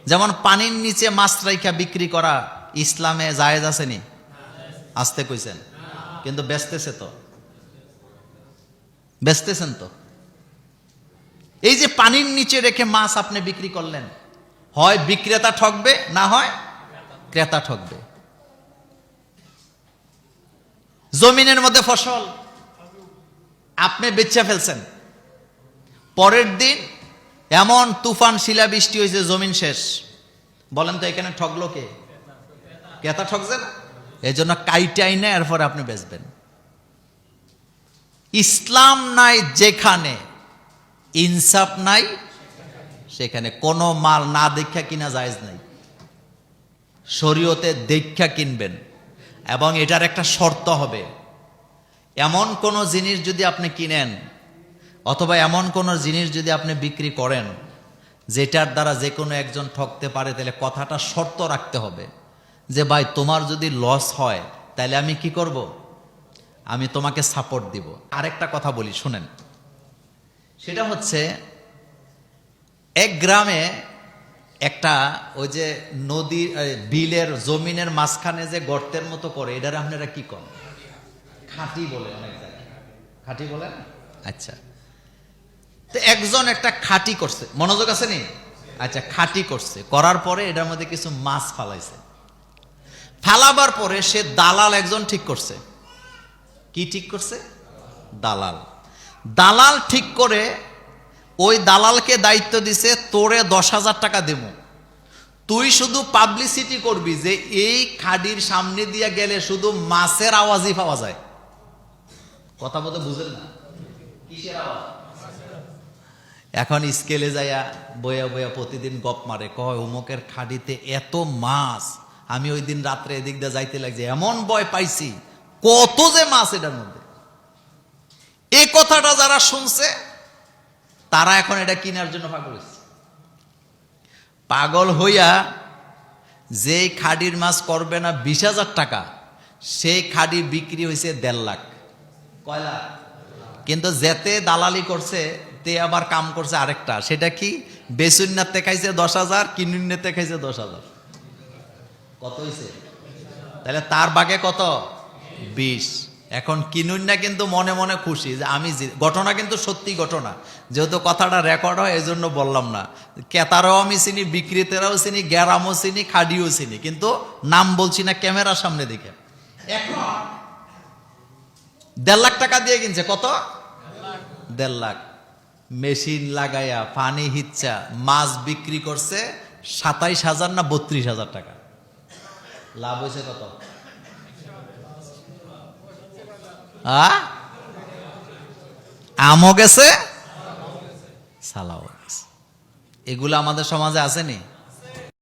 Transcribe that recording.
যেমন পানির নিচে মাছ রাইখা বিক্রি করা ইসলামে জায়েজ আছে নি? আসতে কইছেন, কিন্তু বেচতেছেন তো। এই যে পানির নিচে রেখে মাছ আপনি বিক্রি করলেন, হয় বিক্রেতা ঠকবে, না হয় ক্রেতা ঠকবে। জমিনের মধ্যে ফসল আপনি বেচে ফেলছেন, পরের দিন এমন তুফান শিলাবৃষ্টি হয়েছে, জমিন শেষ। বলেন তো এখানে ঠকলো কে? ক্রেতা ঠকছে না? এই জন্য কাইটাই না, এরপরে আপনি বেচবেন। ইসলাম নাই যেখানে, ইনসাফ নাই সেখানে। কোনো মাল না দেখা কিনা জায়েজ নাই। শরীয়তে দেখা কিনবেন, এবং এটার একটা শর্ত হবে, এমন কোনো জিনিস যদি আপনি কিনেন অথবা এমন কোনো জিনিস যদি আপনি বিক্রি করেন যেটার দ্বারা যে কোনো একজন ঠকতে পারে, তাহলে কথাটা শর্ত রাখতে হবে যে ভাই তোমার যদি লস হয় তাহলে আমি কি করব? আমি তোমাকে সাপোর্ট দিব। আরেকটা কথা বলি শুনেন, সেটা হচ্ছে এক গ্রামে একটা ওই যে নদীর বিলের জমিনের মাঝখানে যে গর্তের মতো করে, এটার আপনারা কি করেন? খাঁটি বলে, অনেক জায়গায় খাঁটি বলেন। আচ্ছা, তো একজন একটা খাঁটি করছে, মনোযোগ আছে নি? আচ্ছা, খাঁটি করছে, করার পরে এটার মধ্যে কিছু মাছ ফালাইছে। ফালাবার পরে সে দালাল একজন ঠিক করছে। কি ঠিক করছে? দালাল ঠিক করে ওই দালালকে দায়িত্ব দিছে, তোরে 10,000 টাকা দেব, তুই শুধু পাবলিসিটি করবি যে এই খাডির সামনে দিয়ে গেলে শুধু মাছের আওয়াজই পাওয়া যায়। কথা বলতে বুঝেন না? কিসের আওয়াজ? এখন স্কেলে যাইয়া বয়া বয়া প্রতিদিন গপ মারে, কয় অমুকের খাডিতে এত মাছ, আমি ওই দিন রাত্রে এদিক দিয়ে যাইতে লাগছে, এমন ভয় পাইছি, কত যে মাছ এটার মধ্যে। এই কথাটা যারা শুনছে তারা এখন এটা কেনার জন্য পাগল হয়েছে। পাগল হইয়া যেই খাডির মাছ করবে না 20,000 টাকা, সেই খাডি বিক্রি হয়েছে 1.5 লাখ। কয় লাখ? কিন্তু যেতে দালালি করছে তে আবার কাম করছে আরেকটা, সেটা কি? বেসুন্নাতে খাইছে 10,000, কিনুন্নাতে খাইছে 10,000। কত হয়েছে? তাহলে তার ভাগে কত? 20। এখন কিনুন্না কিন্তু মনে মনে খুশি যে আমি, ঘটনা কিন্তু সত্যি ঘটনা, যেহেতু কথাটা রেকর্ড হয় এই জন্য বললাম না। ক্রেতারাও আমি চিনি, বিক্রেতারাও চিনি, গ্যারামও চিনি, খাডিও চিনি, কিন্তু নাম বলছি না ক্যামেরার সামনে দেখে। এখন 1.5 লাখ টাকা দিয়ে কিনছে। কত? 1.5 লাখ। মেশিন লাগাইয়া পানি হিচ্ছা মাছ বিক্রি করছে 27,000 না 32,000 টাকা। লাভ হয়েছে কত? আমও গেছে, সালাও গেছে। এগুলো আমাদের সমাজে আসেনি?